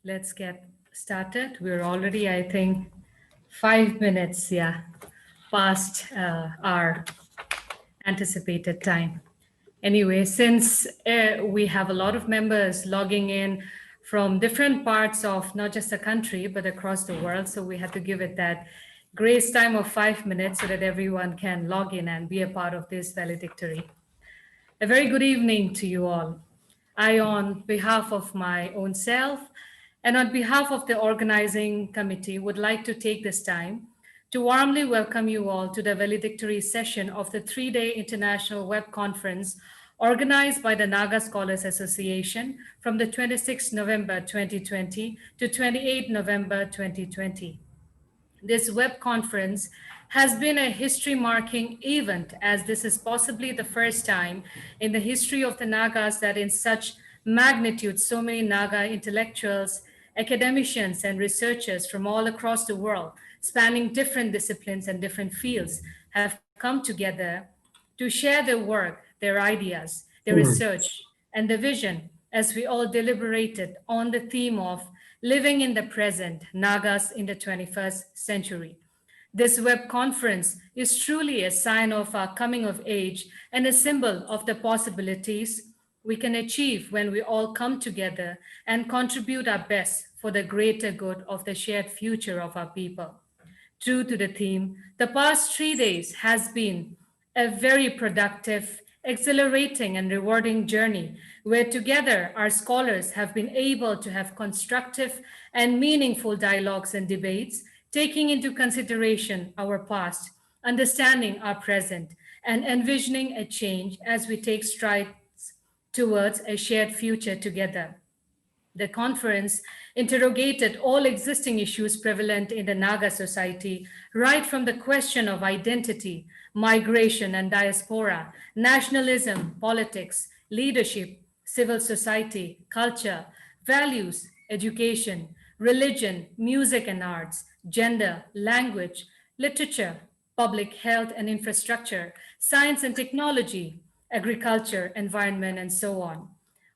Let's get started. We're already, I think, 5 minutes, past our anticipated time. Anyway, since we have a lot of members logging in from different parts of not just the country, but across the world, so we had to give it that grace time of 5 minutes so that everyone can log in and be a part of this valedictory. A very good evening to you all. I, on behalf of my own self and on behalf of the organizing committee, would like to take this time to warmly welcome you all to the valedictory session of the 3-day international web conference organized by the Naga Scholars Association from the 26th November 2020 to 28 November 2020. This web conference has been a history marking event, as this is possibly the first time in the history of the Nagas that in such magnitude so many Naga intellectuals, academicians, and researchers from all across the world, spanning different disciplines and different fields, have come together to share their work, their ideas, their research, and the vision as we all deliberated on the theme of living in the present, Nagas in the 21st century. This web conference is truly a sign of our coming of age and a symbol of the possibilities we can achieve when we all come together and contribute our best for the greater good of the shared future of our people. True to the theme, the past 3 days has been a very productive, exhilarating, and rewarding journey where together our scholars have been able to have constructive and meaningful dialogues and debates, taking into consideration our past, understanding our present, and envisioning a change as we take strides towards a shared future together. The conference interrogated all existing issues prevalent in the Naga society, right from the question of identity, migration and diaspora, nationalism, politics, leadership, civil society, culture, values, education, religion, music and arts, gender, language, literature, public health and infrastructure, science and technology, agriculture, environment, and so on.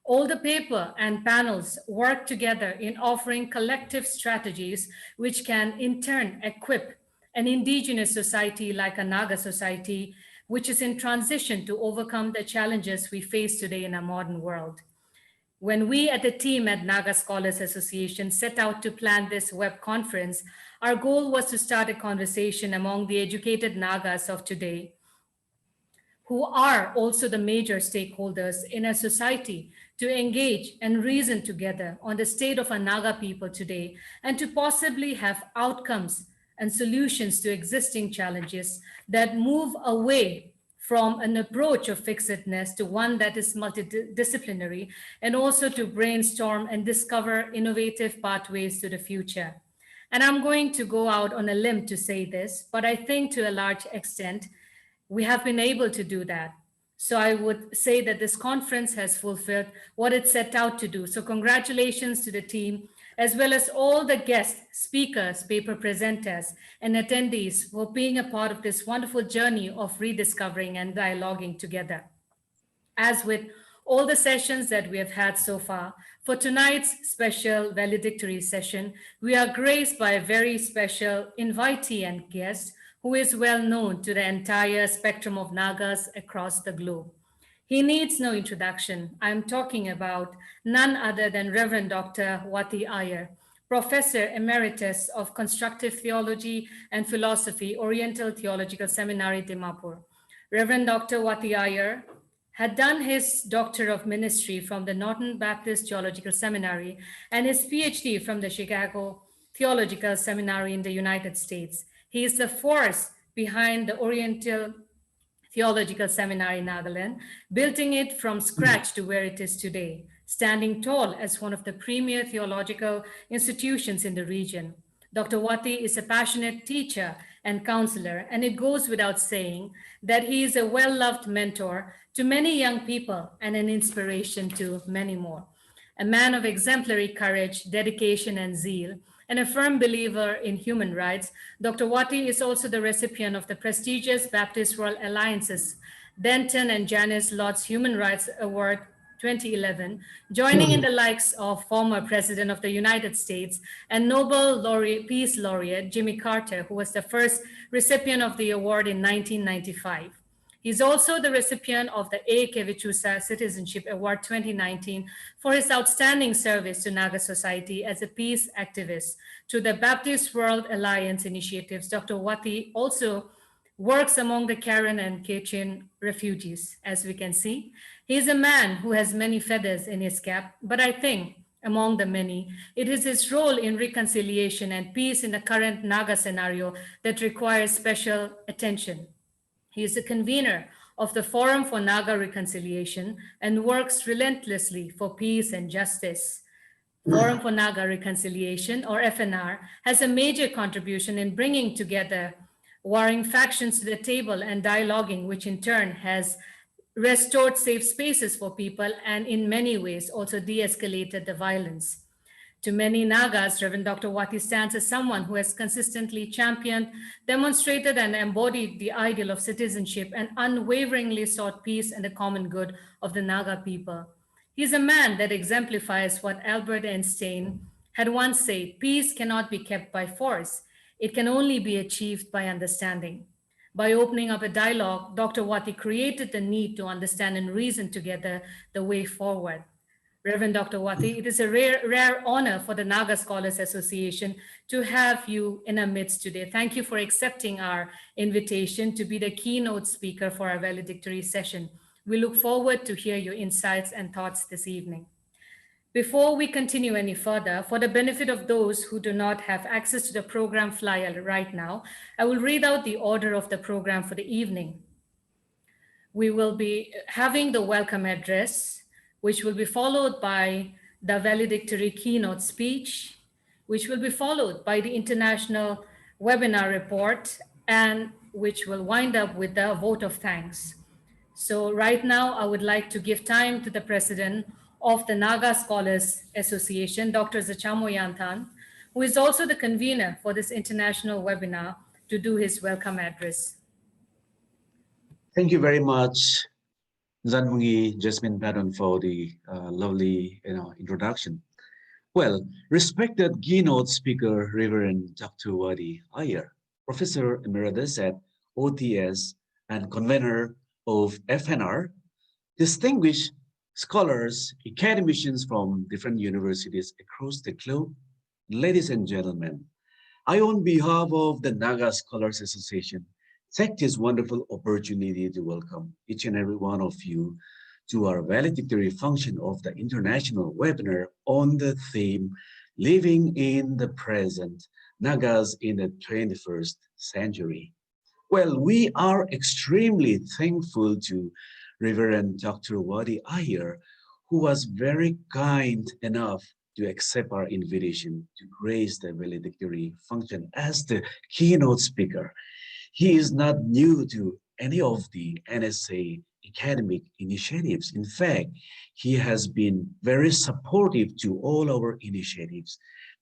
All the paper and panels work together in offering collective strategies which can in turn equip an indigenous society like a Naga society, which is in transition to overcome the challenges we face today in our modern world. When we at the team at Naga Scholars Association set out to plan this web conference, our goal was to start a conversation among the educated Nagas of today who are also the major stakeholders in a society to engage and reason together on the state of our Naga people today and to possibly have outcomes and solutions to existing challenges that move away from an approach of fixedness to one that is multidisciplinary and also to brainstorm and discover innovative pathways to the future. And I'm going to go out on a limb to say this, but I think to a large extent, we have been able to do that. So I would say that this conference has fulfilled what it set out to do. So congratulations to the team, as well as all the guests, speakers, paper presenters, and attendees for being a part of this wonderful journey of rediscovering and dialoguing together. As with all the sessions that we have had so far, for tonight's special valedictory session, we are graced by a very special invitee and guest who is well known to the entire spectrum of Nagas across the globe. He needs no introduction. I'm talking about none other than Reverend Dr. Wati Iyer, Professor Emeritus of Constructive Theology and Philosophy, Oriental Theological Seminary, Dimapur. Reverend Dr. Wati Iyer had done his Doctor of Ministry from the Northern Baptist Theological Seminary and his PhD from the Chicago Theological Seminary in the United States. He is the force behind the Oriental Theological Seminary in Nagaland, building it from scratch to where it is today, standing tall as one of the premier theological institutions in the region. Dr. Wati is a passionate teacher and counselor, and it goes without saying that he is a well-loved mentor to many young people and an inspiration to many more. A man of exemplary courage, dedication, and zeal, and a firm believer in human rights, Dr. Wati is also the recipient of the prestigious Baptist World Alliance's Denton and Janice Lodge Human Rights Award 2011, joining in the likes of former President of the United States and Nobel Peace Laureate Jimmy Carter, who was the first recipient of the award in 1995. He's also the recipient of the A. Kevichusa Citizenship Award 2019 for his outstanding service to Naga society as a peace activist. To the Baptist World Alliance initiatives, Dr. Wati also works among the Karen and Kachin refugees, as we can see. He is a man who has many feathers in his cap, but I think among the many, it is his role in reconciliation and peace in the current Naga scenario that requires special attention. He is the convener of the Forum for Naga Reconciliation and works relentlessly for peace and justice. Forum for Naga Reconciliation, or FNR, has a major contribution in bringing together warring factions to the table and dialoguing, which in turn has restored safe spaces for people and in many ways also de-escalated the violence. To many Nagas, Reverend Dr. Wati stands as someone who has consistently championed, demonstrated, and embodied the ideal of citizenship and unwaveringly sought peace and the common good of the Naga people. He is a man that exemplifies what Albert Einstein had once said: peace cannot be kept by force, it can only be achieved by understanding. By opening up a dialogue, Dr. Wati created the need to understand and reason together the way forward. Reverend Dr. Wati, it is a rare honor for the Naga Scholars Association to have you in our midst today. Thank you for accepting our invitation to be the keynote speaker for our valedictory session. We look forward to hear your insights and thoughts this evening. Before we continue any further, for the benefit of those who do not have access to the program flyer right now, I will read out the order of the program for the evening. We will be having the welcome address, which will be followed by the valedictory keynote speech, which will be followed by the international webinar report, and which will wind up with the vote of thanks. So right now, I would like to give time to the president of the Naga Scholars Association, Dr. Zachamo Yanthan, who is also the convener for this international webinar, to do his welcome address. Thank you very much, Zanmungi Jasmine Patton, for the lovely introduction. Well, respected keynote speaker, Reverend Dr. Wadi Iyer, Professor Emeritus at OTS and convener of FNR, distinguished scholars, academicians from different universities across the globe, ladies and gentlemen, I, on behalf of the Naga Scholars Association, take this wonderful opportunity to welcome each and every one of you to our valedictory function of the international webinar on the theme, Living in the Present, Nagas in the 21st Century. Well, we are extremely thankful to Reverend Dr. Wadi Iyer, who was very kind enough to accept our invitation to grace the valedictory function as the keynote speaker. He is not new to any of the NSA academic initiatives. In fact, he has been very supportive to all our initiatives.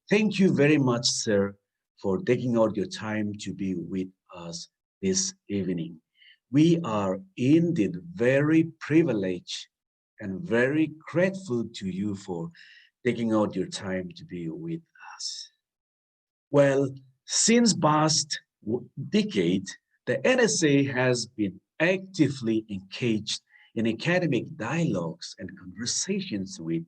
Thank you very much, sir, for taking out your time to be with us this evening. We are indeed very privileged and very grateful to you for taking out your time to be with us. Well, since past decade, the NSA has been actively engaged in academic dialogues and conversations with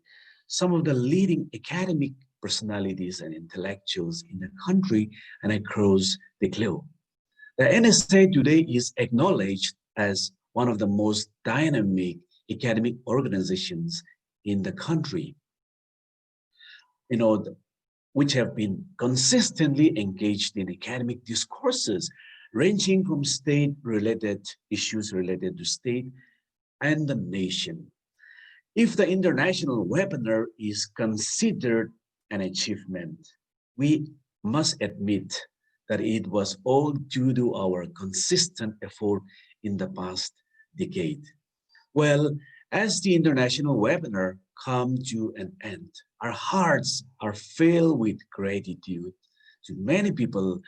some of the leading academic personalities and intellectuals in the country and across the globe. The NSA today is acknowledged as one of the most dynamic academic organizations in the country, which have been consistently engaged in academic discourses ranging from state-related issues related to state and the nation. If the international webinar is considered an achievement, we must admit that it was all due to our consistent effort in the past decade. Well, as the international webinar comes to an end, our hearts are filled with gratitude to many people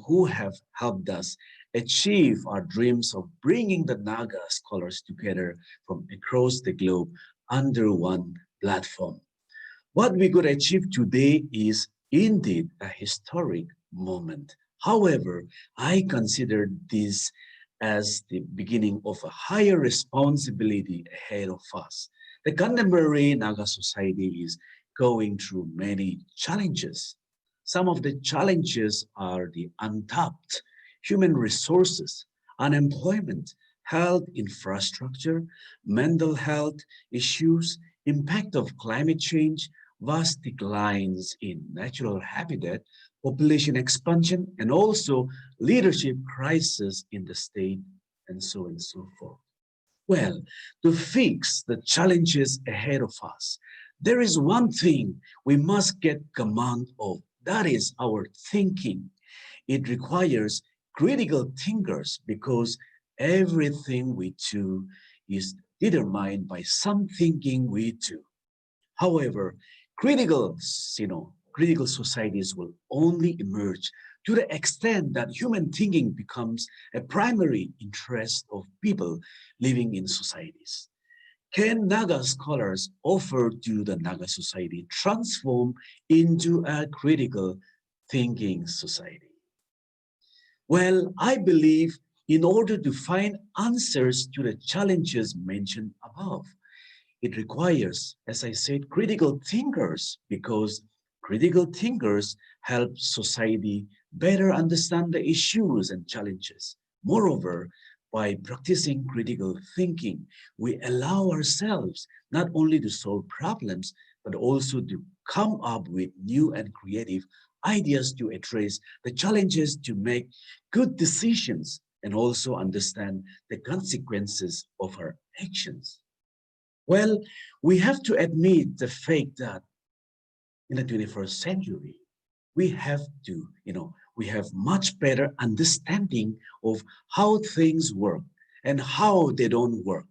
who have helped us achieve our dreams of bringing the Naga scholars together from across the globe under one platform. What we could achieve today is indeed a historic moment. However, I consider this as the beginning of a higher responsibility ahead of us. The contemporary Naga society is going through many challenges. Some of the challenges are the untapped human resources, unemployment, health infrastructure, mental health issues, impact of climate change, vast declines in natural habitat, population expansion, and also leadership crisis in the state, and so on and so forth. Well, to fix the challenges ahead of us, there is one thing we must get command of. That is our thinking. It requires critical thinkers because everything we do is determined by some thinking we do. However, critical societies will only emerge to the extent that human thinking becomes a primary interest of people living in societies. Can Naga scholars offer to the Naga society transform into a critical thinking society? Well, I believe in order to find answers to the challenges mentioned above, it requires, as I said, critical thinkers because critical thinkers help society better understand the issues and challenges. Moreover, by practicing critical thinking, we allow ourselves not only to solve problems, but also to come up with new and creative ideas to address the challenges, to make good decisions, and also understand the consequences of our actions. Well, we have to admit the fact that in the 21st century, we have to, we have much better understanding of how things work and how they don't work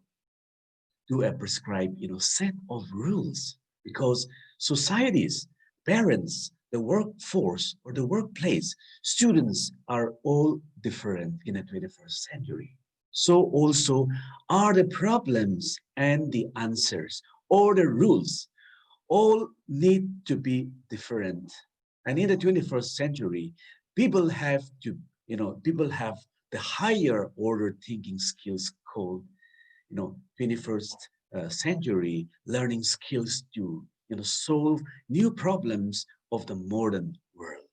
to a prescribed, set of rules. Because societies, parents, the workforce or the workplace, students are all different in the 21st century. So also are the problems and the answers or the rules all need to be different. And in the 21st century, people have to, people have the higher order thinking skills called, 21st century learning skills to, solve new problems of the modern world.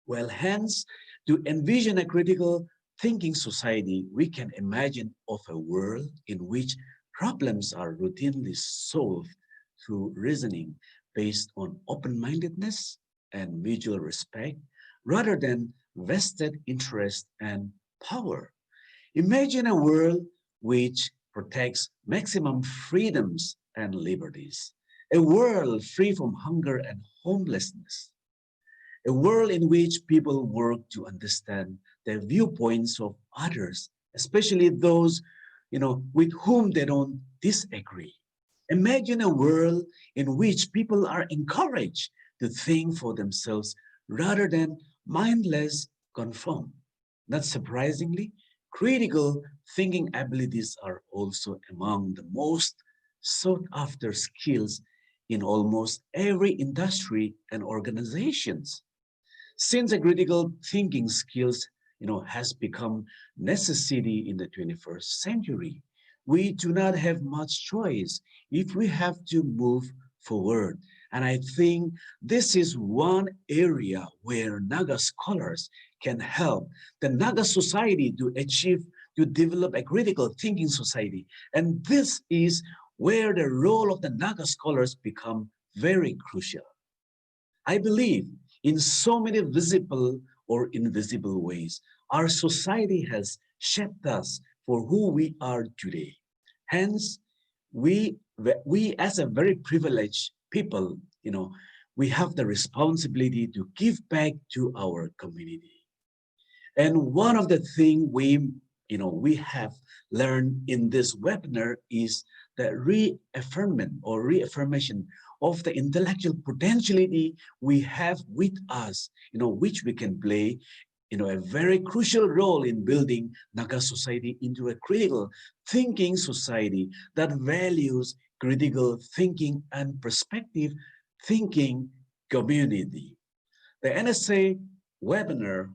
Well, hence, to envision a critical thinking society, we can imagine of a world in which problems are routinely solved through reasoning based on open-mindedness and mutual respect rather than vested interest and power. Imagine a world which protects maximum freedoms and liberties, a world free from hunger and homelessness, a world in which people work to understand the viewpoints of others, especially those, with whom they don't disagree. Imagine a world in which people are encouraged to think for themselves rather than mindless conform. Not surprisingly, critical thinking abilities are also among the most sought after skills in almost every industry and organizations. Since the critical thinking skills, has become necessity in the 21st century, we do not have much choice if we have to move forward. And I think this is one area where Naga scholars can help the Naga society to achieve, to develop a critical thinking society. And this is where the role of the Naga scholars become very crucial. I believe in so many visible or invisible ways, our society has shaped us for who we are today. Hence, we as a very privileged people, we have the responsibility to give back to our community. And one of the things we have learned in this webinar is the reaffirmation of the intellectual potentiality we have with us, which we can play, a very crucial role in building Naga society into a critical thinking society that values critical thinking, and perspective thinking community. The NSA webinar,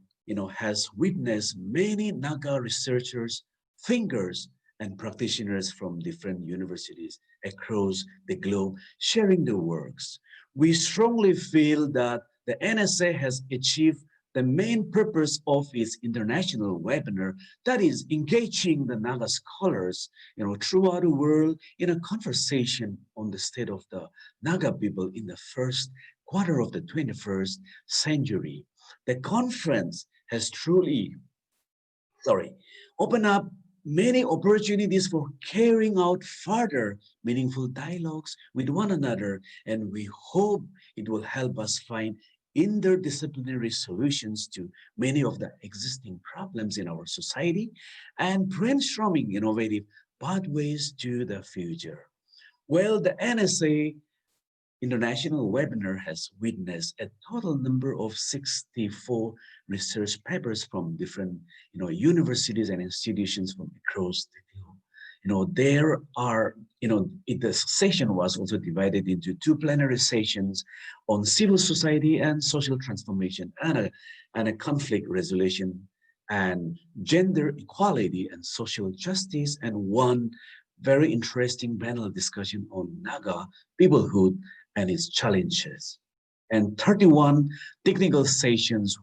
has witnessed many Naga researchers, thinkers, and practitioners from different universities across the globe sharing their works. We strongly feel that the NSA has achieved the main purpose of its international webinar, that is engaging the Naga scholars, throughout the world in a conversation on the state of the Naga people in the first quarter of the 21st century. The conference has truly, opened up many opportunities for carrying out further meaningful dialogues with one another, and we hope it will help us find interdisciplinary solutions to many of the existing problems in our society and brainstorming innovative pathways to the future. Well, the NSA International webinar has witnessed a total number of 64 research papers from different, universities and institutions from across the globe. There are, the session was also divided into two plenary sessions on civil society and social transformation, and a conflict resolution and gender equality and social justice, and one very interesting panel discussion on Naga peoplehood and its challenges. And 31 technical sessions,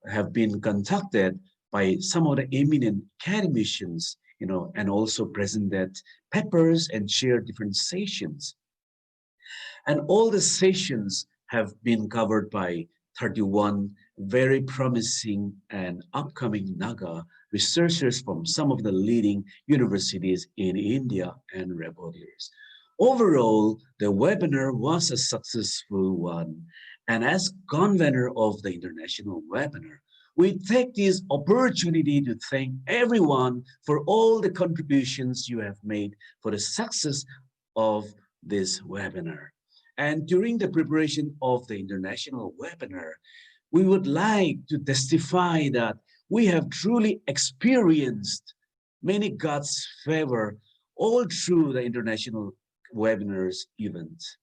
have been conducted by some of the eminent academicians, and also presented papers and shared different sessions. And all the sessions have been covered by 31 very promising and upcoming Naga researchers from some of the leading universities in India and Rebellions. Overall, the webinar was a successful one. And as convener of the international webinar, we take this opportunity to thank everyone for all the contributions you have made for the success of this webinar. And during the preparation of the international webinar, we would like to testify that we have truly experienced many God's favor all through the international webinars events.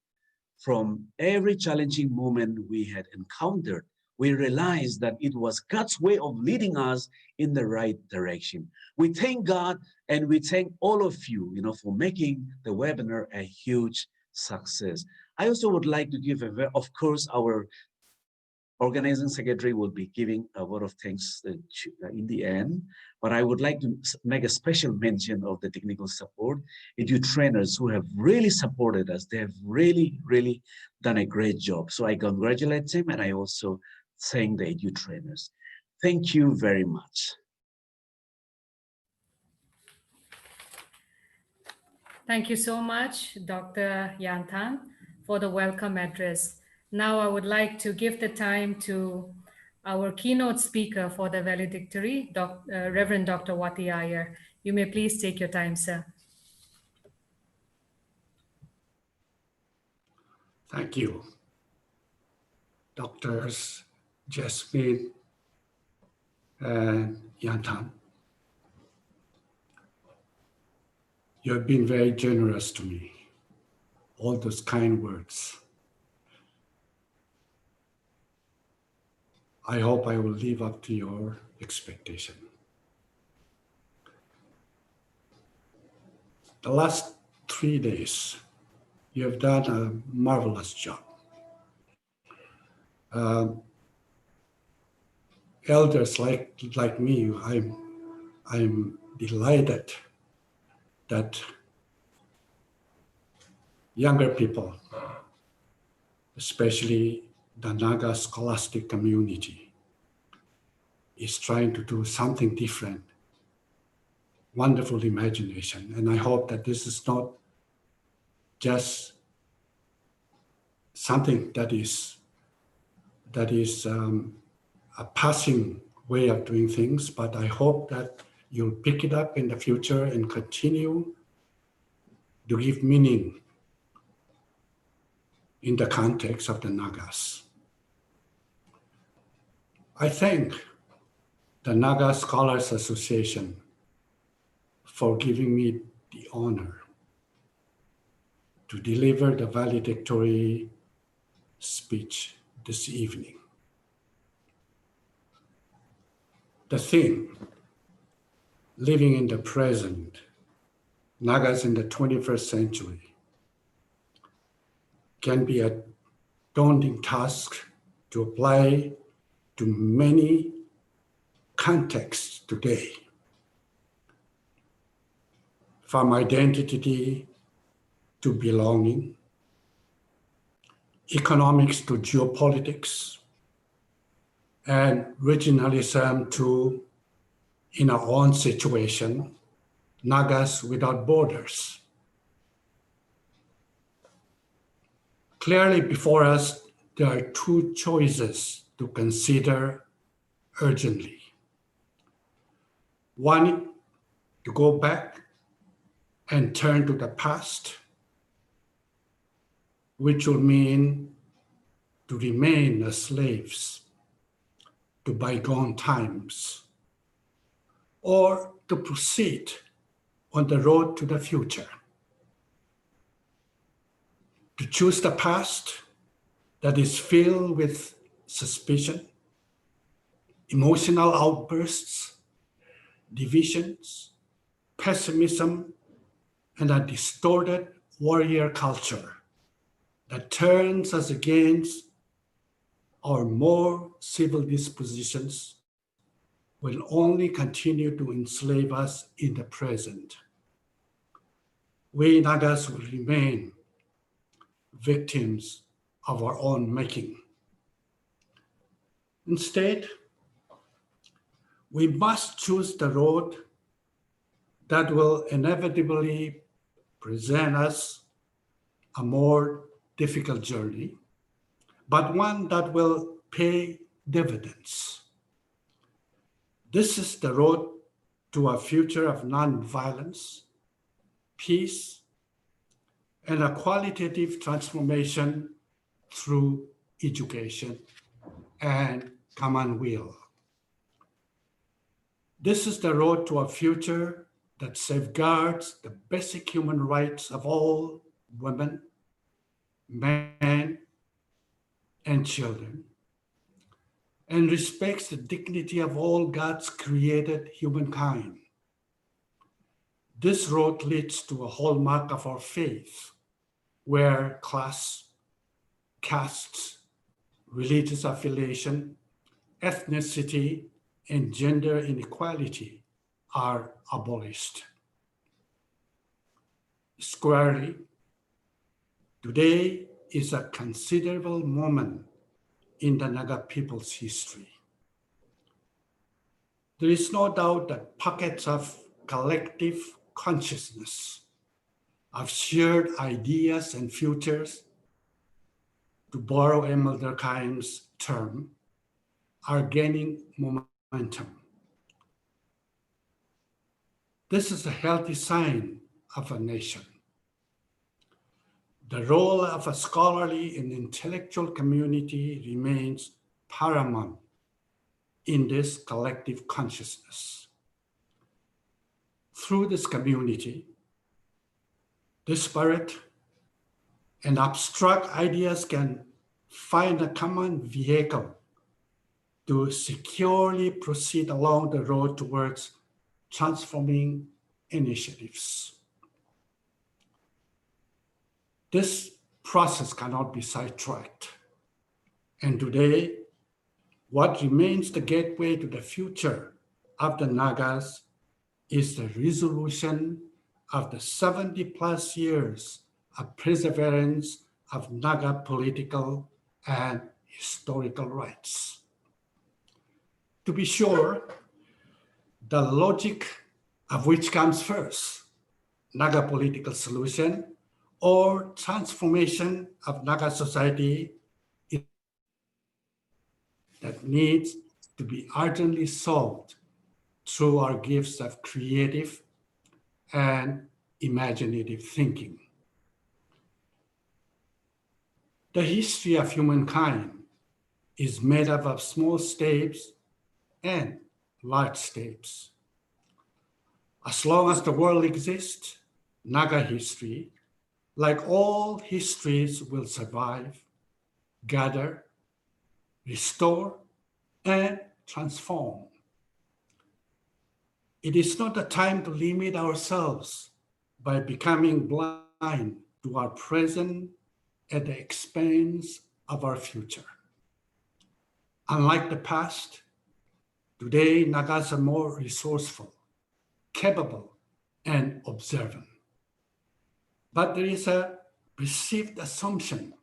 From every challenging moment we had encountered, we realized that it was God's way of leading us in the right direction. We thank God and we thank all of you, for making the webinar a huge success. I also would like to give of course, our organizing secretary will be giving a word of thanks in the end, but I would like to make a special mention of the technical support, edu trainers who have really supported us. They have really, really done a great job. So I congratulate them, and I also thank the edu trainers. Thank you very much. Thank you so much, Dr. Yantan, for the welcome address. Now I would like to give the time to our keynote speaker for the valedictory, Reverend Dr. Wati Iyer. You may please take your time, sir. Thank you, Doctors Jasmine and Yantan. You have been very generous to me. All those kind words. I hope I will live up to your expectation. The last 3 days, you have done a marvelous job. Elders like me, I'm delighted that younger people, especially the Naga scholastic community, is trying to do something different. Wonderful imagination. And I hope that this is not just something that is a passing way of doing things, but I hope that you'll pick it up in the future and continue to give meaning in the context of the Nagas. I thank the Naga Scholars Association for giving me the honor to deliver the valedictory speech this evening. The theme, living in the present, Nagas in the 21st century, can be a daunting task to apply to many contexts today, from identity to belonging, economics to geopolitics, and regionalism to, in our own situation, Nagas without borders. Clearly before us, there are two choices to consider urgently. One, to go back and turn to the past, which will mean to remain as slaves to bygone times, or to proceed on the road to the future. To choose the past that is filled with suspicion, emotional outbursts, divisions, pessimism, and a distorted warrior culture that turns us against our more civil dispositions will only continue to enslave us in the present. We Nagas will remain victims of our own making. Instead, we must choose the road that will inevitably present us a more difficult journey, but one that will pay dividends. This is the road to a future of non-violence, peace, and a qualitative transformation through education and common will. This is the road to a future that safeguards the basic human rights of all women, men, and children, and respects the dignity of all God's created humankind. This road leads to a hallmark of our faith, where class, castes, religious affiliation, ethnicity, and gender inequality are abolished. Squarely, today is a considerable moment in the Naga people's history. There is no doubt that pockets of collective consciousness, of shared ideas and futures, to borrow Emil Durkheim's term, are gaining momentum. This is a healthy sign of a nation. The role of a scholarly and intellectual community remains paramount in this collective consciousness. Through this community, disparate and abstract ideas can find a common vehicle to securely proceed along the road towards transforming initiatives. This process cannot be sidetracked. And today, what remains the gateway to the future of the Nagas is the resolution of the 70 plus years of perseverance of Naga political and historical rights. To be sure, the logic of which comes first, Naga political solution or transformation of Naga society, that needs to be urgently solved through our gifts of creative and imaginative thinking. The history of humankind is made up of small steps and large steps. As long as the world exists, Naga history like all histories, will survive, gather, restore, and transform. It is not a time to limit ourselves by becoming blind to our present at the expense of our future. Unlike the past, today Nagas are more resourceful, capable, and observant. But there is a perceived assumption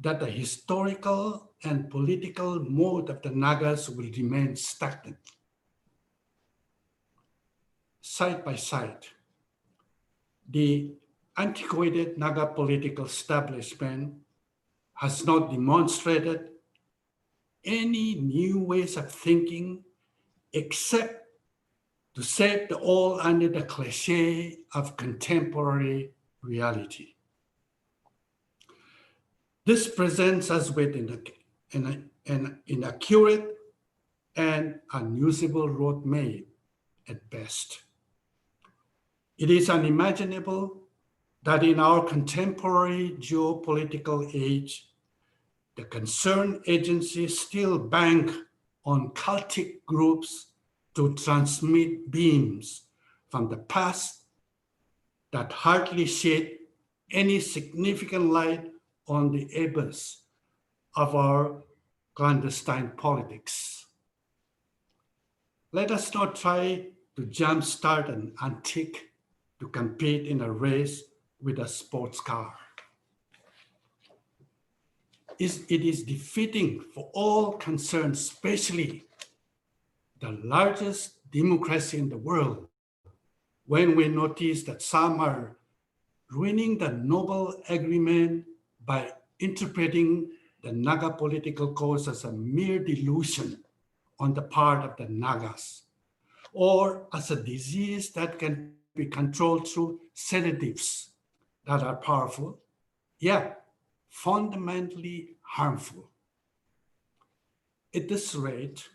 that the historical and political mode of the Nagas will remain stagnant. Side by side, the antiquated Naga political establishment has not demonstrated any new ways of thinking except to save the all under the cliche of contemporary reality. This presents us with an inaccurate and unusable roadmap at best. It is unimaginable that in our contemporary geopolitical age, the concerned agencies still bank on cultic groups to transmit beams from the past that hardly shed any significant light on the abyss of our clandestine politics. Let us not try to jumpstart an antique to compete in a race with a sports car. It is defeating for all concerned, especially the largest democracy in the world, when we notice that some are ruining the noble agreement by interpreting the Naga political cause as a mere delusion on the part of the Nagas, or as a disease that can be controlled through sedatives that are powerful, yet fundamentally harmful. At this rate,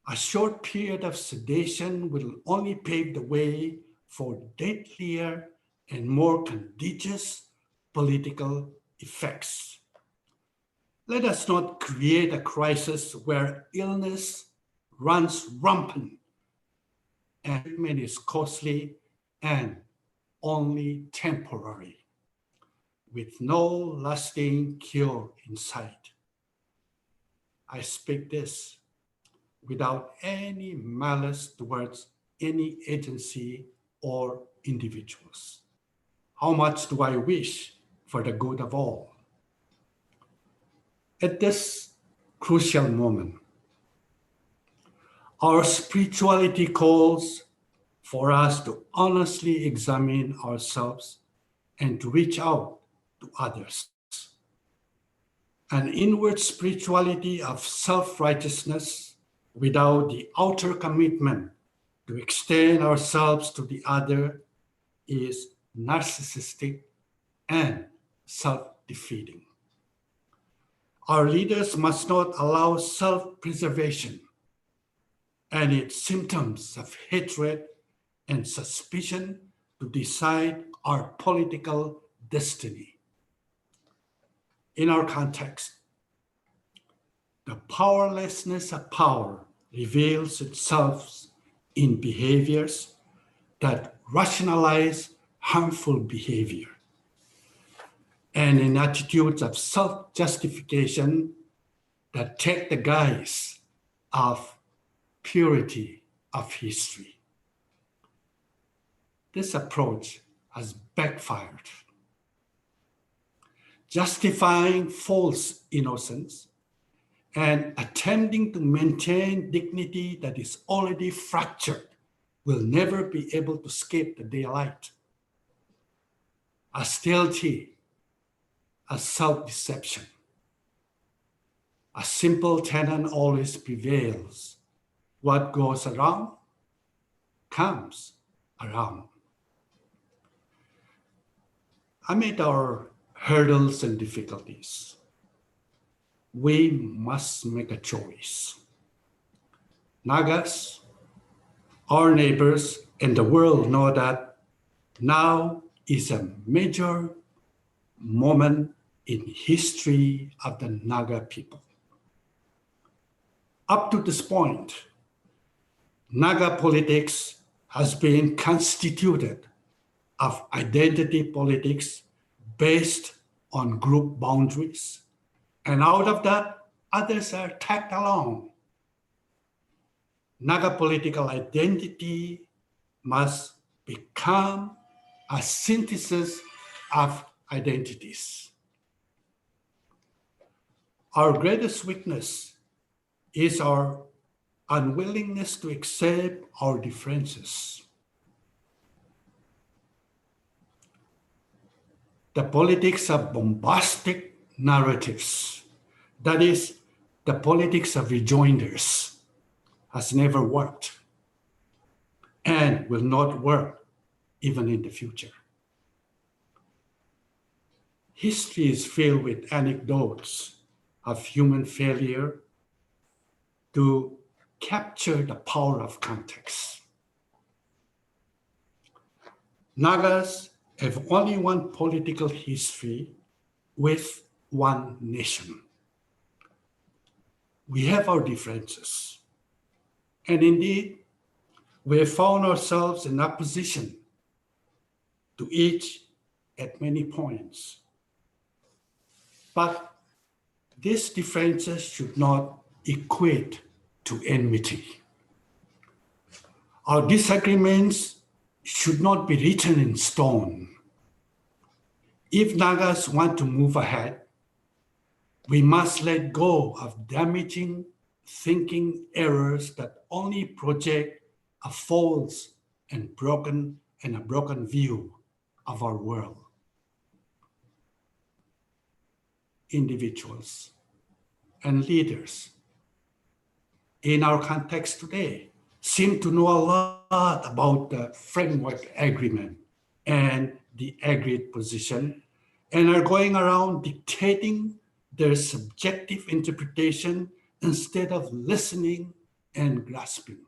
a short period of sedation will only pave the way for deadlier and more contagious political effects. Let us not create a crisis where illness runs rampant and treatment is costly and only temporary, with no lasting cure in sight. I speak this without any malice towards any agency or individuals. How much do I wish for the good of all? At this crucial moment, our spirituality calls for us to honestly examine ourselves and to reach out to others. An inward spirituality of self-righteousness without the outer commitment to extend ourselves to the other is narcissistic and self-defeating. Our leaders must not allow self-preservation and its symptoms of hatred and suspicion to decide our political destiny. In our context, the powerlessness of power reveals itself in behaviors that rationalize harmful behavior and in attitudes of self-justification that take the guise of purity of history. This approach has backfired. Justifying false innocence and attempting to maintain dignity that is already fractured will never be able to escape the daylight. Hostility, a self-deception. A simple tenet always prevails. What goes around comes around. Amid our hurdles and difficulties, we must make a choice. Nagas, our neighbors, and the world know that now is a major moment in history of the Naga people. Up to this point, Naga politics has been constituted of identity politics based on group boundaries, and out of that, others are tagged along. Naga political identity must become a synthesis of identities. Our greatest weakness is our unwillingness to accept our differences. The politics of bombastic narratives, that is, the politics of rejoinders, has never worked and will not work even in the future. History is filled with anecdotes of human failure to capture the power of context. Nagas have only one political history with one nation. We have our differences. And indeed, we have found ourselves in opposition to each at many points. But these differences should not equate to enmity. Our disagreements should not be written in stone. If Nagas want to move ahead, we must let go of damaging thinking errors that only project a false and a broken view of our world. Individuals and leaders in our context today seem to know a lot about the framework agreement and the agreed position, and are going around dictating their subjective interpretation instead of listening and grasping.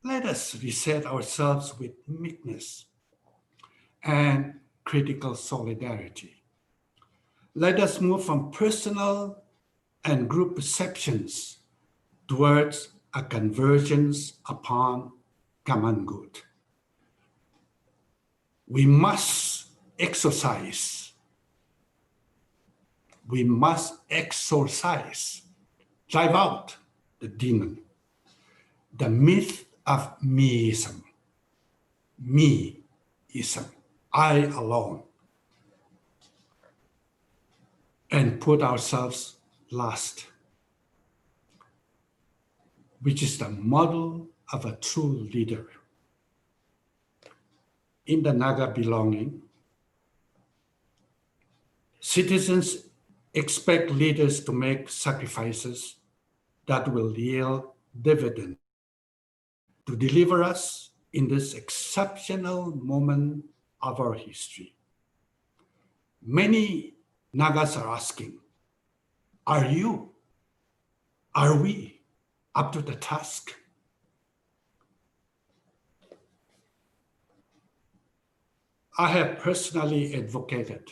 Let us reset ourselves with meekness and critical solidarity. Let us move from personal and group perceptions towards a convergence upon common good. We must exorcise, drive out the demon, the myth of meism, I alone, and put ourselves last, which is the model of a true leader. In the Naga belonging, citizens expect leaders to make sacrifices that will yield dividend to deliver us in this exceptional moment of our history. Many Nagas are asking, are we up to the task? I have personally advocated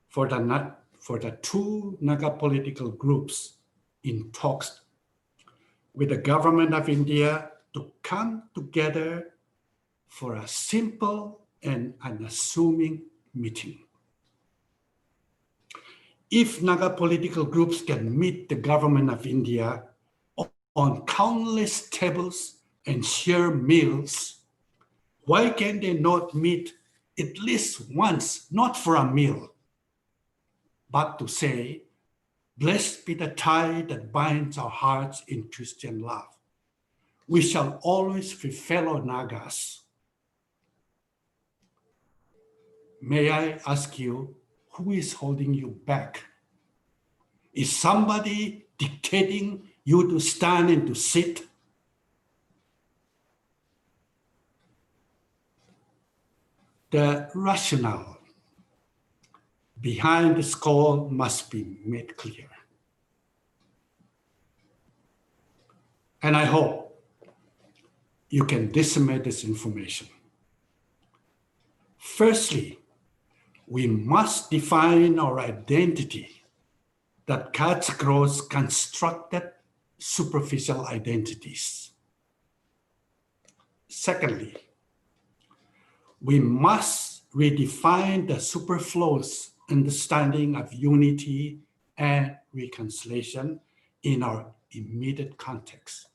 for the two Naga political groups in talks with the government of India to come together for a simple and unassuming meeting. If Naga political groups can meet the government of India on countless tables and share meals, why can they not meet at least once, not for a meal, but to say, blessed be the tie that binds our hearts in Christian love. We shall always be fellow Nagas. May I ask you, who is holding you back? Is somebody dictating you to stand and to sit? The rationale behind this call must be made clear. And I hope you can disseminate this information. Firstly, we must define our identity that cuts across constructed superficial identities. Secondly, we must redefine the superfluous understanding of unity and reconciliation in our immediate context.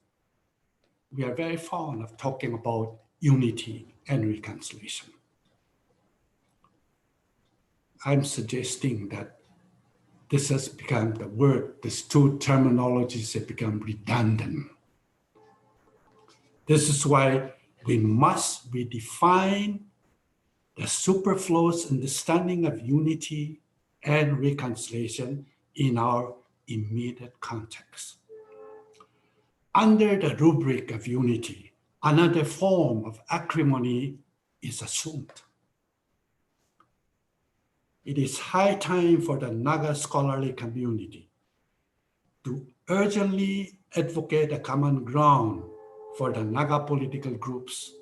We are very fond of talking about unity and reconciliation. I'm suggesting that this has become the word, these two terminologies have become redundant. This is why we must redefine the superfluous understanding of unity and reconciliation in our immediate context. Under the rubric of unity, another form of acrimony is assumed. It is high time for the Naga scholarly community to urgently advocate a common ground for the Naga political groups,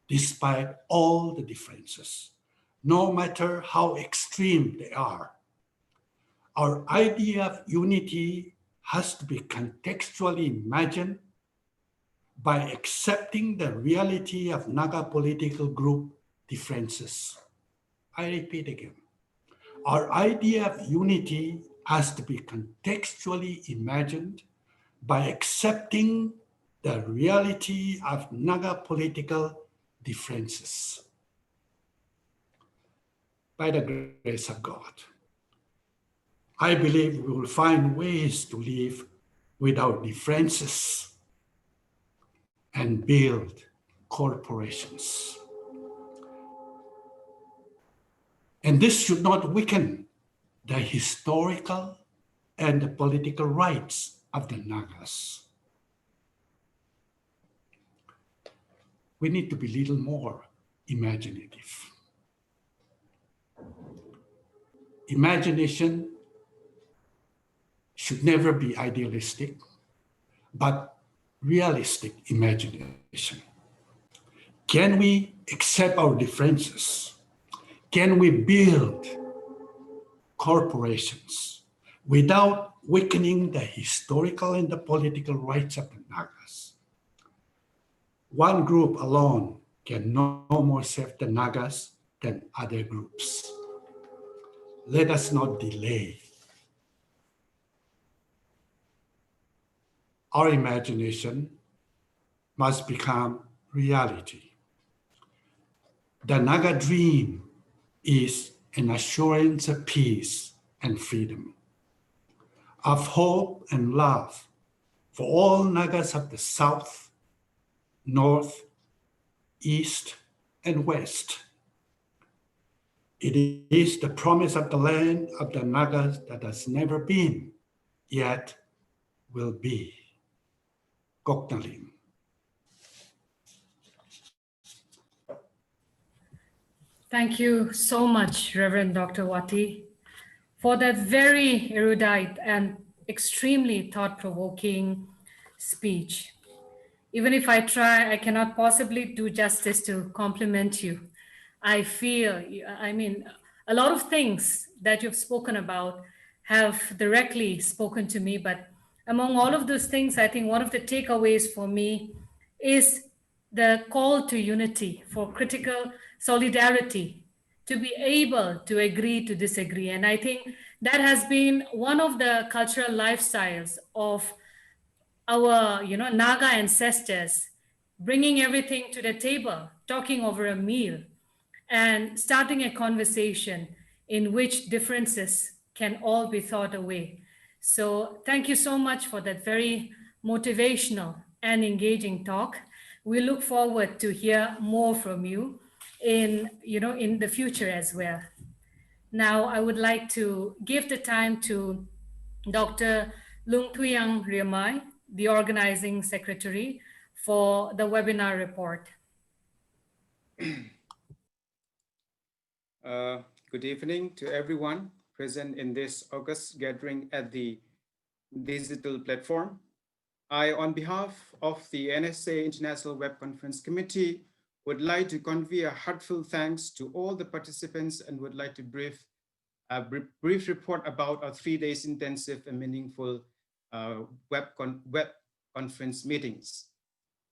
despite all the differences, no matter how extreme they are. Our idea of unity has to be contextually imagined by accepting the reality of Naga political group differences. I repeat again. Our idea of unity has to be contextually imagined by accepting the reality of Naga political differences. By the grace of God, I believe we will find ways to live without differences and build corporations. And this should not weaken the historical and the political rights of the Nagas. We need to be a little more imaginative. Imagination should never be idealistic, but realistic imagination. Can we accept our differences? Can we build corporations without weakening the historical and the political rights of the Nagas? One group alone can no more serve the Nagas than other groups. Let us not delay. Our imagination must become reality. The Naga dream is an assurance of peace and freedom, of hope and love for all Nagas of the South, North, East, and West. It is the promise of the land of the Nagas that has never been, yet will be. Goknalim. Thank you so much, Reverend Dr. Wati, for that very erudite and extremely thought-provoking speech. Even if I try, I cannot possibly do justice to compliment you. I feel, I mean, a lot of things that you've spoken about have directly spoken to me, but among all of those things, I think one of the takeaways for me is the call to unity, for critical solidarity, to be able to agree to disagree. And I think that has been one of the cultural lifestyles of our Naga ancestors, bringing everything to the table, talking over a meal, and starting a conversation in which differences can all be thought away. So thank you so much for that very motivational and engaging talk. We look forward to hear more from you in the future as well. Now I would like to give the time to Dr. Lung Tuyang Riamai, the organizing secretary, for the webinar report. Good evening to everyone present in this August gathering at the digital platform. I, on behalf of the NSA International Web Conference Committee, would like to convey a heartfelt thanks to all the participants and would like to brief report about our 3 days intensive and meaningful web conference meetings.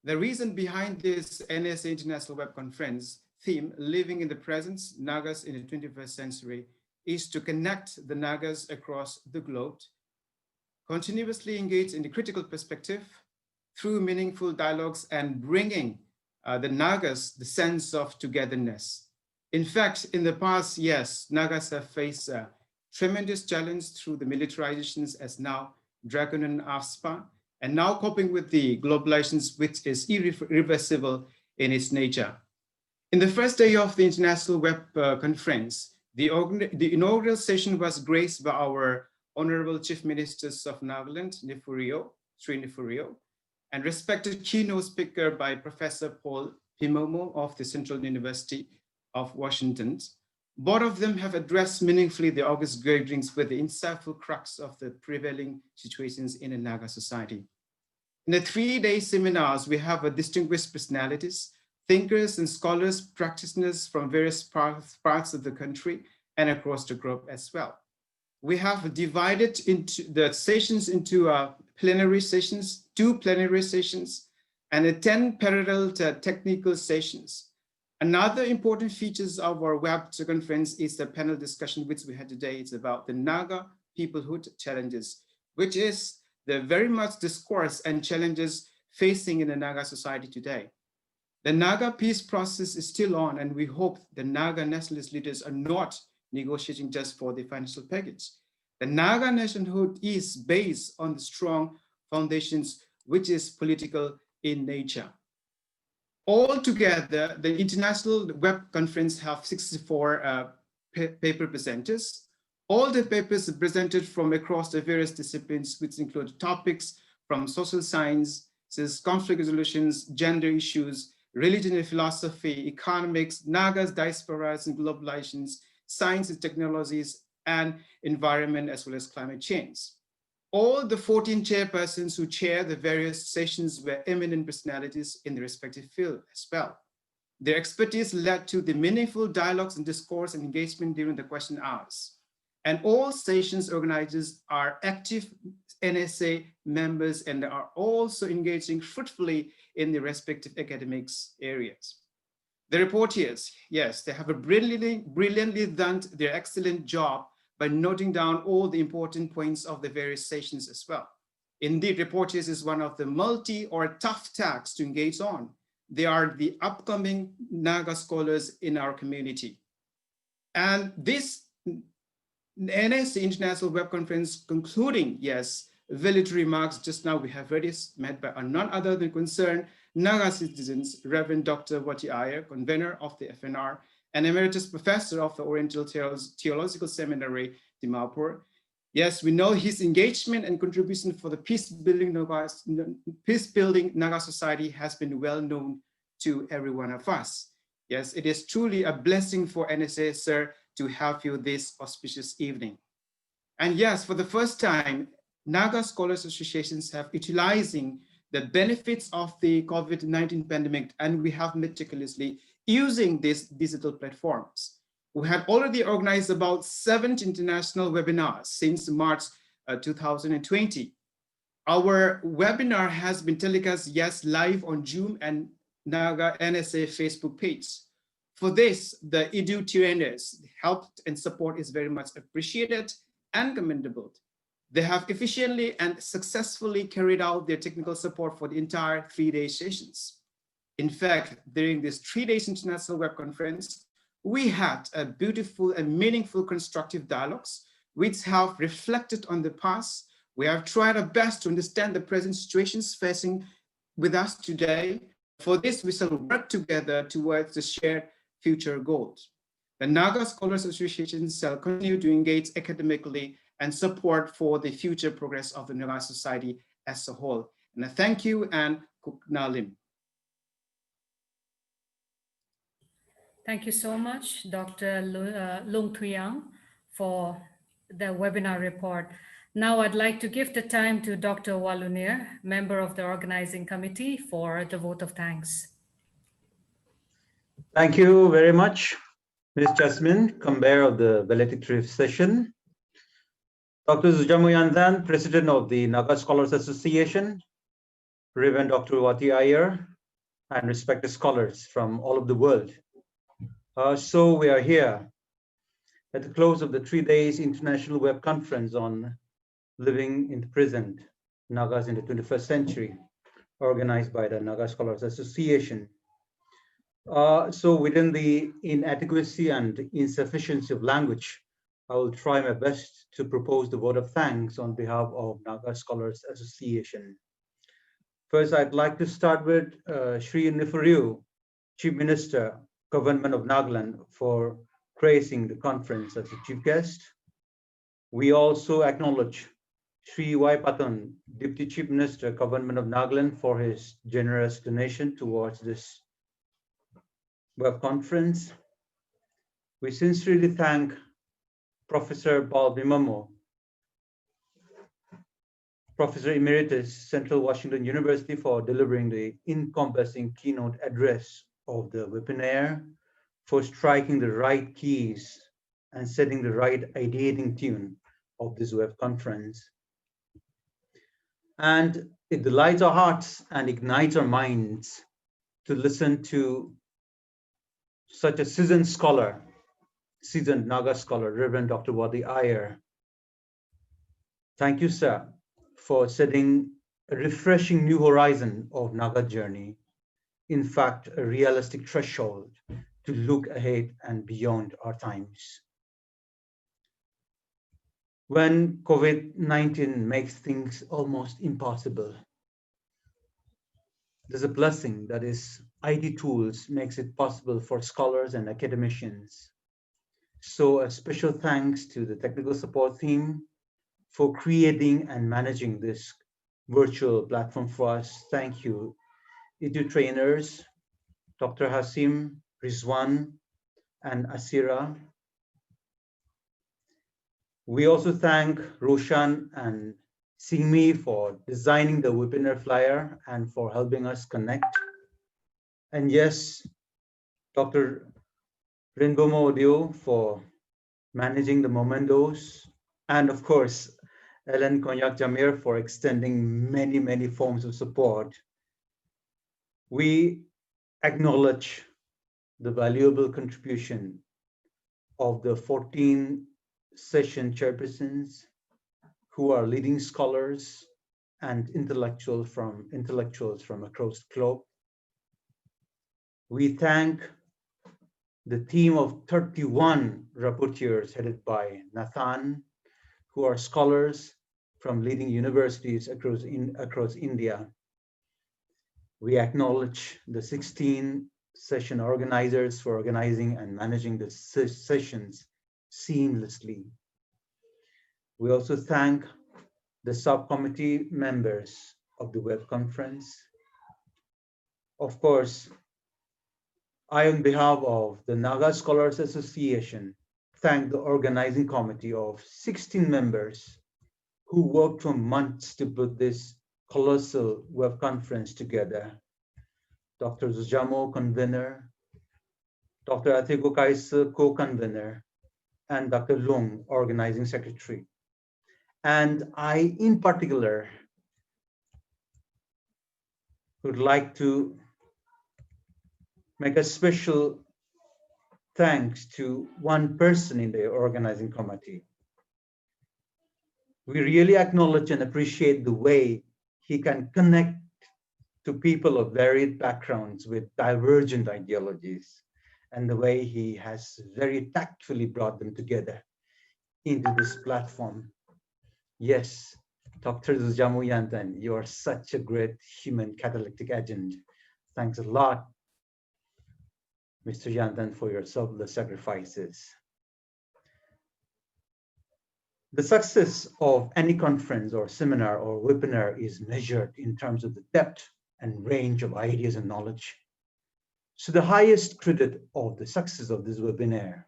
The reason behind this NSA International Web Conference theme, Living in the Presence, Nagas in the 21st Century, is to connect the Nagas across the globe, continuously engage in the critical perspective through meaningful dialogues and bringing the Nagas the sense of togetherness. In fact, in the past, yes, Nagas have faced a tremendous challenge through the militarizations as now Dragon and AFSPA, and now coping with the globalizations, which is irreversible in its nature. In the first day of the International Web Conference, the inaugural session was graced by our Honorable Chief Ministers of Nagaland, Sri Nifurio, and respected keynote speaker by Professor Paul Pimomo of the Central University of Washington. Both of them have addressed meaningfully the August gatherings with the insightful crux of the prevailing situations in a Naga society. In the 3-day seminars, we have distinguished personalities, thinkers and scholars, practitioners from various parts of the country and across the globe as well. We have divided into the sessions into plenary sessions, 2 plenary sessions, and 10 parallel technical sessions. Another important features of our web conference is the panel discussion, which we had today. It's about the Naga peoplehood challenges, which is the very much discourse and challenges facing in the Naga society today. The Naga peace process is still on, and we hope the Naga nationalist leaders are not negotiating just for the financial package. The Naga nationhood is based on the strong foundations, which is political in nature. Altogether, the International Web Conference have 64 paper presenters. All the papers presented from across the various disciplines, which include topics from social science, conflict resolutions, gender issues, religion and philosophy, economics, Nagas, diasporas and globalizations, science and technologies, and environment, as well as climate change. All the 14 chairpersons who chair the various sessions were eminent personalities in the respective field as well. Their expertise led to the meaningful dialogues and discourse and engagement during the question hours. And all sessions organizers are active NSA members and are also engaging fruitfully in the respective academics areas. The reporters, yes, they have brilliantly done their excellent job by noting down all the important points of the various sessions as well. Indeed, reporters is one of the multi or tough tasks to engage on. They are the upcoming Naga scholars in our community. And this NSA International Web Conference concluding, yes, valedictory remarks just now we have already met by none other than concerned Naga citizens, Reverend Dr. Wati Iyer, convener of the FNR, and emeritus professor of the Oriental Theological Seminary, Dimapur. Yes, we know his engagement and contribution for the peace-building Naga society has been well known to every one of us. Yes, it is truly a blessing for NSA, sir, to have you this auspicious evening. And yes, for the first time, Naga Scholars Associations have utilizing the benefits of the COVID-19 pandemic, and we have meticulously using these digital platforms. We had already organized about 7 international webinars since March 2020. Our webinar has been telecast, yes, live on Zoom and Naga NSA Facebook page. For this, the edu-trainers' help and support is very much appreciated and commendable. They have efficiently and successfully carried out their technical support for the entire 3-day sessions. In fact, during this 3 days international web conference, we had a beautiful and meaningful constructive dialogues, which have reflected on the past. We have tried our best to understand the present situations facing with us today. For this, we shall work together towards the shared future goals. The Naga Scholars Association shall continue to engage academically and support for the future progress of the Naga society as a whole. And I thank you and Kuknalim. Thank you so much, Dr. Lung Tuyang, for the webinar report. Now I'd like to give the time to Dr. Walunir, member of the organizing committee, for the vote of thanks. Thank you very much, Ms. Jasmine, convener of the Valedictory Session. Dr. Zujamu Yandan, President of the Naga Scholars Association, Reverend Dr. Wati Iyer, and respected scholars from all over the world. So we are here at the close of the 3 days International Web Conference on Living in the Present, Nagas in the 21st Century, organized by the Naga Scholars Association. So within the inadequacy and insufficiency of language, I will try my best to propose the vote of thanks on behalf of Naga Scholars Association. First, I'd like to start with Shri Nifuriu, Chief Minister, Government of Nagaland, for praising the conference as a chief guest. We also acknowledge Shri Y. Patan, Deputy Chief Minister, Government of Nagaland, for his generous donation towards this web conference. We sincerely thank Professor Paul Bimamo, Professor Emeritus, Central Washington University, for delivering the encompassing keynote address of the webinar, for striking the right keys and setting the right ideating tune of this web conference. And it delights our hearts and ignites our minds to listen to such a seasoned scholar, seasoned Naga scholar, Reverend Dr. Wadi Iyer. Thank you, sir, for setting a refreshing new horizon of Naga journey. In fact, a realistic threshold to look ahead and beyond our times. When COVID-19 makes things almost impossible, there's a blessing that is IT tools makes it possible for scholars and academicians. So a special thanks to the technical support team for creating and managing this virtual platform for us. Thank you. EDU trainers, Dr. Hasim, Rizwan, and Asira. We also thank Roshan and Singmi for designing the webinar flyer and for helping us connect. And yes, Dr. Rinbomo Audio for managing the mementos. And of course, Ellen Konyak Jamir for extending many, many forms of support. We acknowledge the valuable contribution of the 14 session chairpersons who are leading scholars and intellectuals from across the globe. We thank the team of 31 rapporteurs headed by Nathan, who are scholars from leading universities across India. We acknowledge the 16 session organizers for organizing and managing the sessions seamlessly. We also thank the subcommittee members of the web conference. Of course, I, on behalf of the Naga Scholars Association, thank the organizing committee of 16 members who worked for months to put this colossal web conference together. Dr. Zujamo, convener, Dr. Atego Kaisa, co-convener, and Dr. Lung, organizing secretary. And I, in particular, would like to make a special thanks to one person in the organizing committee. We really acknowledge and appreciate the way he can connect to people of varied backgrounds with divergent ideologies, and the way he has very tactfully brought them together into this platform. Yes, Dr. Zujamu Yantan, you are such a great human catalytic agent. Thanks a lot, Mr. Yantan, for your selfless sacrifices. The success of any conference or seminar or webinar is measured in terms of the depth and range of ideas and knowledge. So the highest credit of the success of this webinar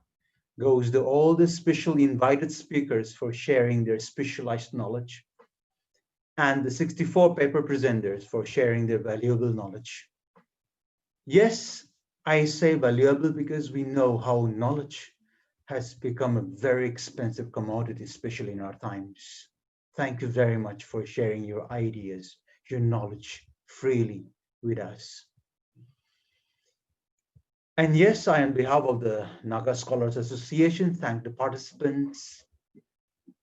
goes to all the special invited speakers for sharing their specialized knowledge, and the 64 paper presenters for sharing their valuable knowledge. Yes, I say valuable because we know how knowledge has become a very expensive commodity, especially in our times. Thank you very much for sharing your ideas, your knowledge freely with us. And yes, I, on behalf of the Naga Scholars Association, thank the participants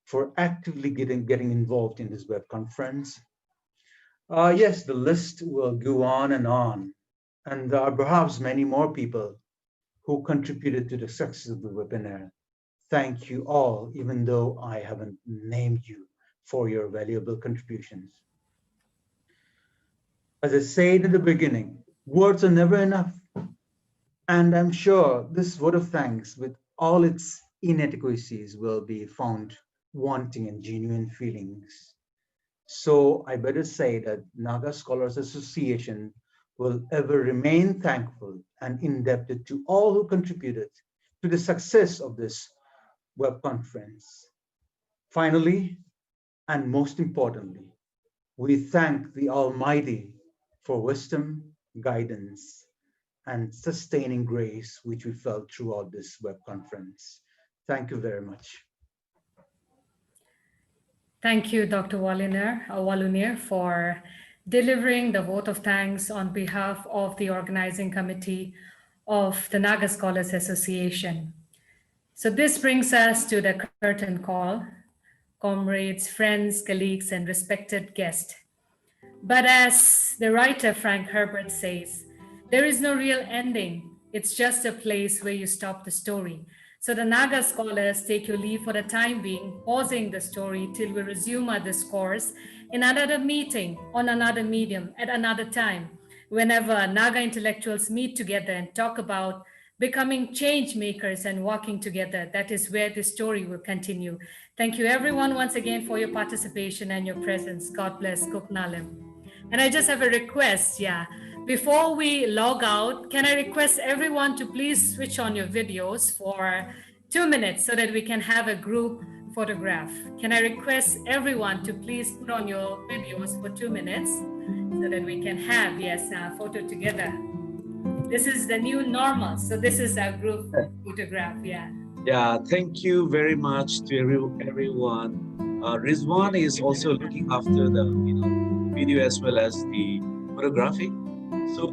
for actively getting involved in this web conference. Yes, the list will go on, and there are perhaps many more people who contributed to the success of the webinar. Thank you all, even though I haven't named you, for your valuable contributions. As I said in the beginning, words are never enough. And I'm sure this vote of thanks, with all its inadequacies, will be found wanting in genuine feelings. So I better say that Naga Scholars Association will ever remain thankful and indebted to all who contributed to the success of this web conference. Finally, and most importantly, we thank the Almighty for wisdom, guidance, and sustaining grace which we felt throughout this web conference. Thank you very much. Thank you, Dr. Walunier, for delivering the vote of thanks on behalf of the organizing committee of the Naga Scholars Association. So this brings us to the curtain call. Comrades, friends, colleagues, and respected guests. But as the writer Frank Herbert says, there is no real ending. It's just a place where you stop the story. So the Naga scholars take your leave for the time being, pausing the story till we resume our discourse in another meeting, on another medium, at another time, whenever Naga intellectuals meet together and talk about becoming change makers and working together. That is where the story will continue. Thank you everyone once again for your participation and your presence. God bless Kupnalim. And I just have a request, before we log out, can I request everyone to please switch on your videos for 2 minutes so that we can have a group photograph? Can I request everyone to please put on your videos for 2 minutes so that we can have, a photo together? This is the new normal. So this is our group photograph, Yeah, thank you very much to everyone. Rizwan is also looking after the video as well as the photography. So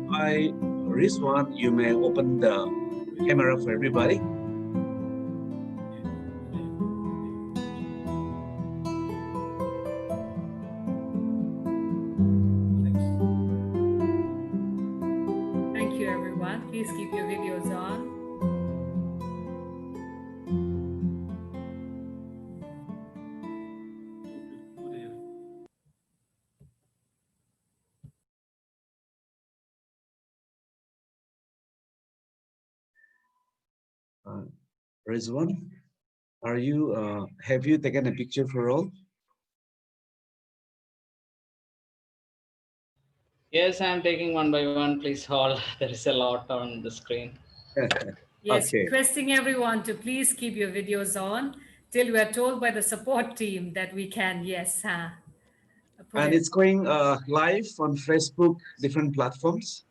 Rizwan, you may open the camera for everybody. Thank you, everyone. Please keep your videos on. Rizwan, have you taken a picture for all? Yes, I'm taking one by one. Please hold. There is a lot on the screen. Yes, Okay. requesting everyone to please keep your videos on till we are told by the support team that we can, And it's going live on Facebook, different platforms.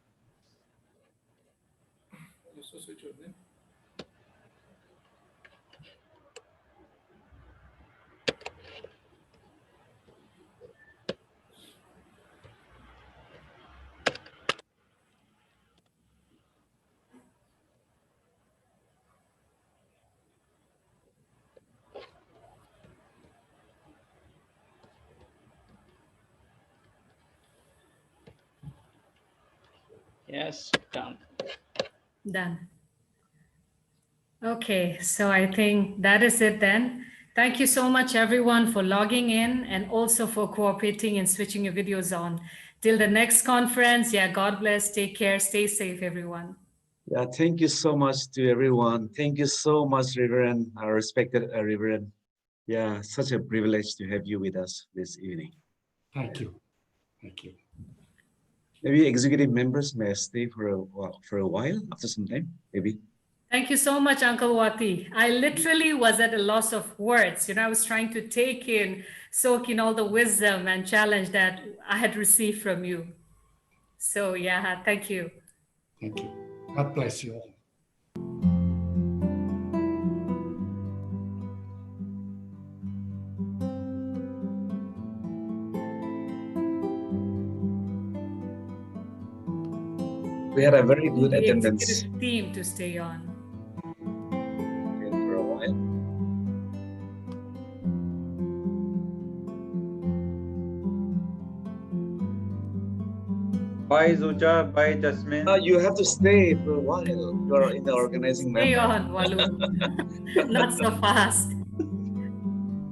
Yes, done. Done. Okay, so I think that is it then. Thank you so much, everyone, for logging in and also for cooperating and switching your videos on. Till the next conference, God bless, take care, stay safe, everyone. Yeah, thank you so much to everyone. Thank you so much, Reverend, our respected Reverend. Yeah, such a privilege to have you with us this evening. Thank you. Thank you. Maybe executive members may stay for a while after some time, maybe. Thank you so much, Uncle Wati. I literally was at a loss of words. I was trying to soak in all the wisdom and challenge that I had received from you. So, thank you. Thank you. God bless you all. We had a very good The attendance executive team to stay on. for a while. Bye, Zuja. Bye, Jasmine. You have to stay for a while. You are in the organizing Stay member. on, Walu. Not so fast.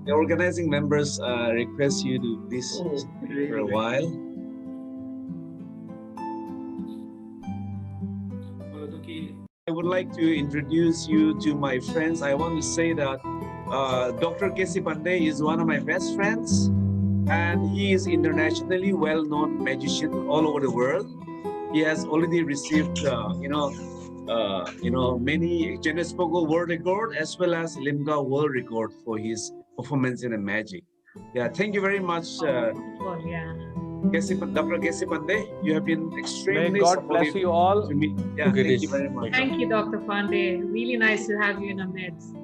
The organizing members request you to please stay for a while. I would like to introduce you to my friends. I want to say that Dr. Kesi Pandey is one of my best friends, and he is internationally well-known magician all over the world. He has already received, many Guinness Book of World Record as well as Limca World Record for his performance in the magic. Yeah, thank you very much, Wonderful, yeah. Dr. Kesi Pandey. You have been extremely May God supportive bless you all. to me. Yeah, thank you very much. Thank you, Dr. Pandey. Really nice to have you in our midst.